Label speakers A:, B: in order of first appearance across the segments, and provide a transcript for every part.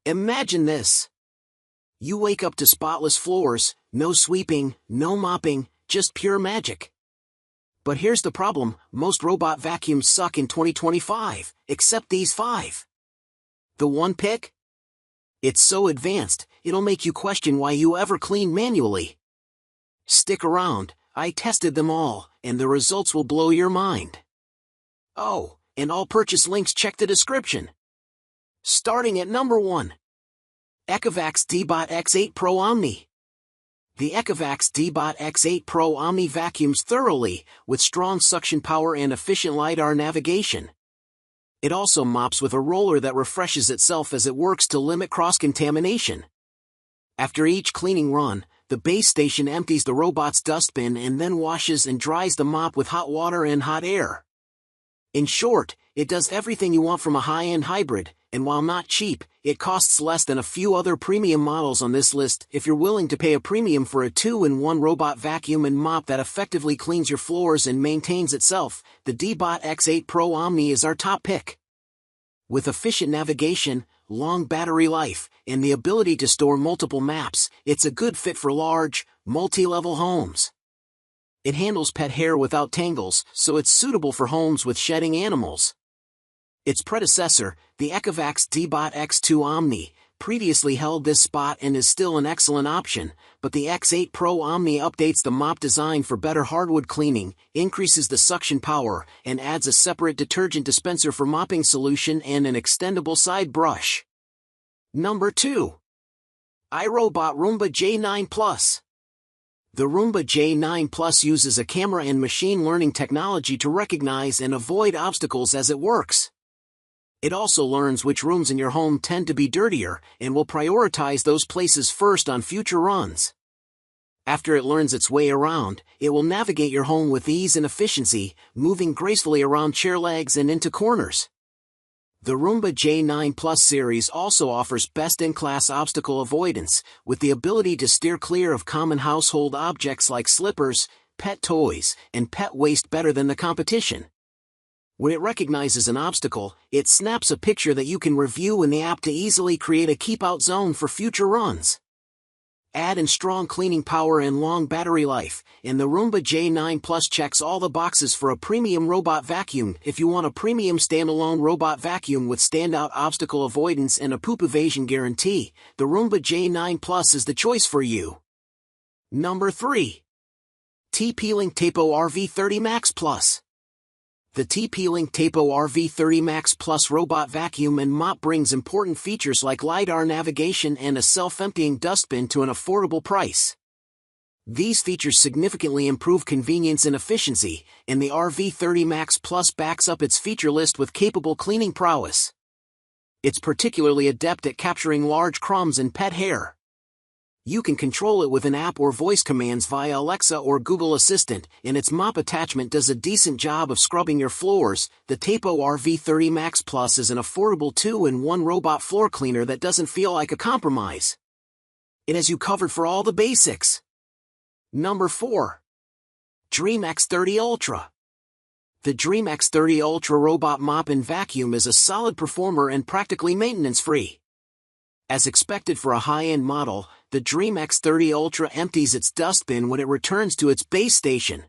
A: Imagine this. You wake up to spotless floors, no sweeping, no mopping, just pure magic. But here's the problem, most robot vacuums suck in 2025, except these 5. The one pick? It's so advanced, it'll make you question why you ever clean manually. Stick around, I tested them all, and the results will blow your mind. Oh, and all purchase links check the description. Starting at number 1. Ecovacs Deebot X8 Pro Omni. The Ecovacs Deebot X8 Pro Omni vacuums thoroughly, with strong suction power and efficient LiDAR navigation. It also mops with a roller that refreshes itself as it works to limit cross-contamination. After each cleaning run, the base station empties the robot's dustbin and then washes and dries the mop with hot water and hot air. In short, it does everything you want from a high-end hybrid, and while not cheap, it costs less than a few other premium models on this list. If you're willing to pay a premium for a 2-in-1 robot vacuum and mop that effectively cleans your floors and maintains itself, the Deebot X8 Pro Omni is our top pick. With efficient navigation, long battery life, and the ability to store multiple maps, it's a good fit for large, multi-level homes. It handles pet hair without tangles, so it's suitable for homes with shedding animals. Its predecessor, the Ecovacs Deebot X2 Omni, previously held this spot and is still an excellent option, but the X8 Pro Omni updates the mop design for better hardwood cleaning, increases the suction power, and adds a separate detergent dispenser for mopping solution and an extendable side brush. Number 2. iRobot Roomba J9 Plus. The Roomba J9 Plus uses a camera and machine learning technology to recognize and avoid obstacles as it works. It also learns which rooms in your home tend to be dirtier, and will prioritize those places first on future runs. After it learns its way around, it will navigate your home with ease and efficiency, moving gracefully around chair legs and into corners. The Roomba J9 Plus series also offers best-in-class obstacle avoidance, with the ability to steer clear of common household objects like slippers, pet toys, and pet waste better than the competition. When it recognizes an obstacle, it snaps a picture that you can review in the app to easily create a keep-out zone for future runs. Add in strong cleaning power and long battery life, and the Roomba J9 Plus checks all the boxes for a premium robot vacuum. If you want a premium standalone robot vacuum with standout obstacle avoidance and a poop evasion guarantee, the Roomba J9 Plus is the choice for you. Number 3. TP-Link Tapo RV30 Max Plus. The TP-Link Tapo RV30 Max Plus robot vacuum and mop brings important features like LiDAR navigation and a self-emptying dustbin to an affordable price. These features significantly improve convenience and efficiency, and the RV30 Max Plus backs up its feature list with capable cleaning prowess. It's particularly adept at capturing large crumbs and pet hair. You can control it with an app or voice commands via Alexa or Google Assistant, and its mop attachment does a decent job of scrubbing your floors. The Tapo RV30 Max Plus is an affordable 2-in-1 robot floor cleaner that doesn't feel like a compromise. It has you covered for all the basics. Number 4. Dreame X30 Ultra. The Dreame X30 Ultra robot mop and vacuum is a solid performer and practically maintenance-free. As expected for a high-end model, the Dreame X30 Ultra empties its dustbin when it returns to its base station.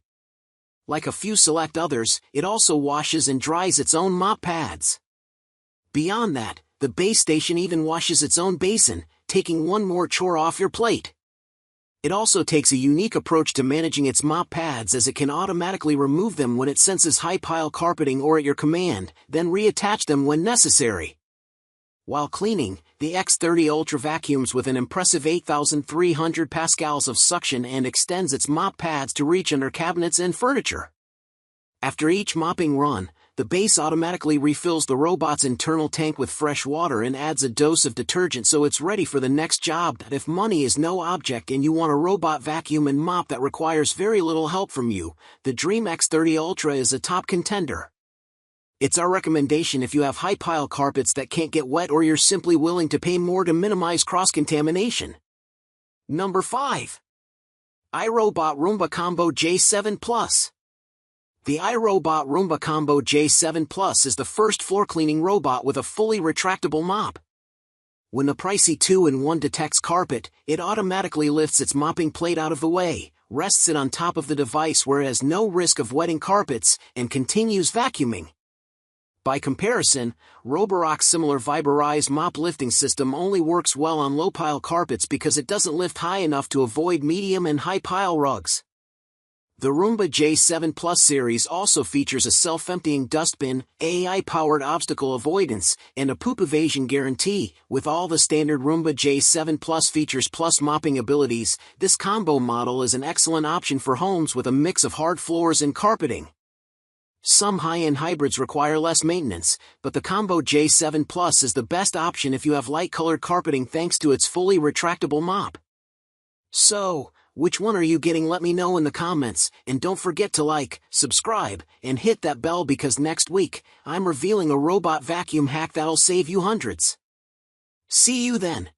A: Like a few select others, it also washes and dries its own mop pads. Beyond that, the base station even washes its own basin, taking one more chore off your plate. It also takes a unique approach to managing its mop pads, as it can automatically remove them when it senses high pile carpeting or at your command, then reattach them when necessary. While cleaning, the X30 Ultra vacuums with an impressive 8,300 pascals of suction and extends its mop pads to reach under cabinets and furniture. After each mopping run, the base automatically refills the robot's internal tank with fresh water and adds a dose of detergent so it's ready for the next job. If money is no object and you want a robot vacuum and mop that requires very little help from you, the Dreame X30 Ultra is a top contender. It's our recommendation if you have high-pile carpets that can't get wet or you're simply willing to pay more to minimize cross-contamination. Number 5. iRobot Roomba Combo J7 Plus. The iRobot Roomba Combo J7 Plus is the first floor cleaning robot with a fully retractable mop. When the pricey 2-in-1 detects carpet, it automatically lifts its mopping plate out of the way, rests it on top of the device where it has no risk of wetting carpets, and continues vacuuming. By comparison, Roborock's similar Viberized mop lifting system only works well on low-pile carpets because it doesn't lift high enough to avoid medium and high-pile rugs. The Roomba J7 Plus series also features a self-emptying dustbin, AI-powered obstacle avoidance, and a poop evasion guarantee. With all the standard Roomba J7 Plus features plus mopping abilities, this combo model is an excellent option for homes with a mix of hard floors and carpeting. Some high-end hybrids require less maintenance, but the Combo J7 Plus is the best option if you have light-colored carpeting thanks to its fully retractable mop. So, which one are you getting? Let me know in the comments, and don't forget to like, subscribe, and hit that bell because next week, I'm revealing a robot vacuum hack that'll save you hundreds. See you then.